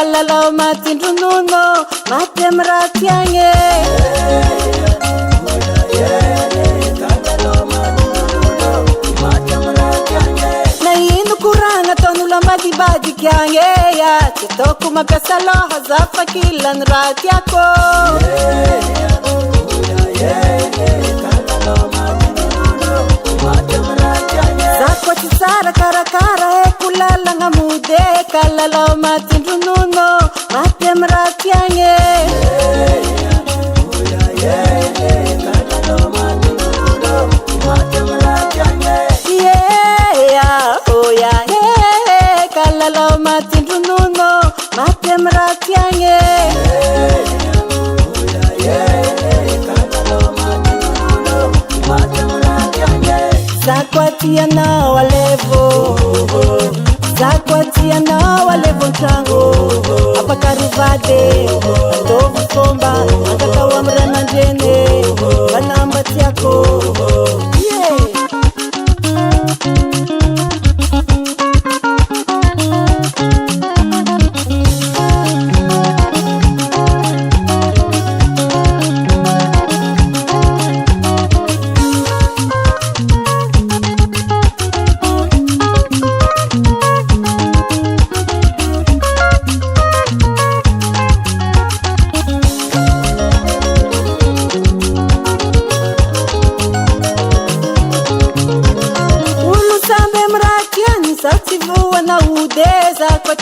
kalalo matindrununo matemratiange na ino kuranga tonula madibadi kyange ya chitoku mapesa loha zafakilan ratiako zakwa chisara karakara kulala ngamude kalalo matindrununo matemratiange kalalo matindrununo matemratiange zakwatiana walevo ntrango apakaruvade ndovu komba angakawamrana njene vanamba tiako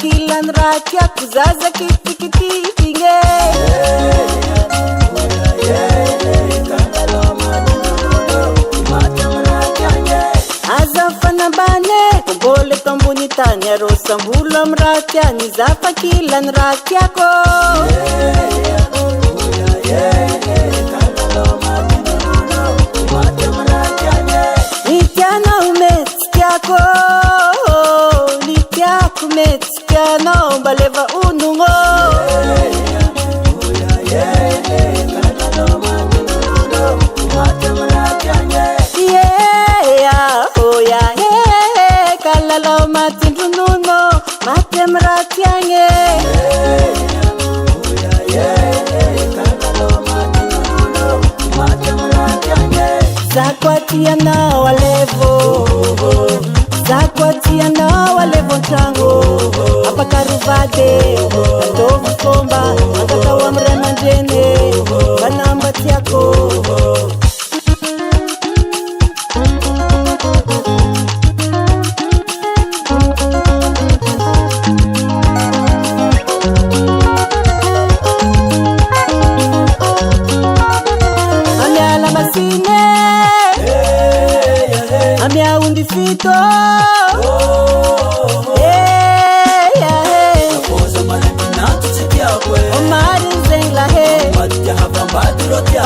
kilan ratia kuzaza kitikitikinge azafana bane kumbole tombunitanya rosambulo mratia nizafa kilan ratiako nitiana umetskiako no baleva unungo kalalo matindrununo matemratiange zakwatiana walevo ntrango apakaruvade ndovu komba angakawamrana njene vanamba tiako amiala masine amia undifito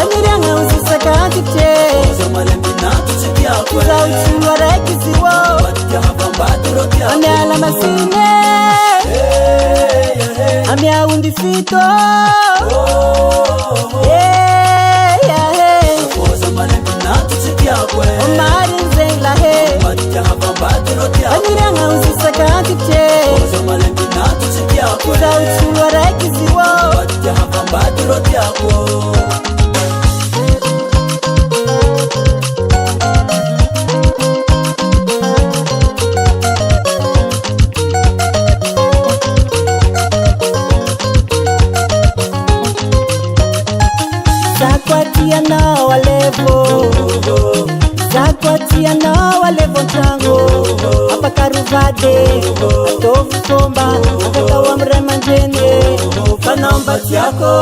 aniranga usisakatite zauchiwarekiziwo amiala masine amia undifito aniranga usisakatite zauchiwarekiziwo zakwatiana walevo ntrango apakaruvade ndovu komba angakawamrema njene vanamba tiako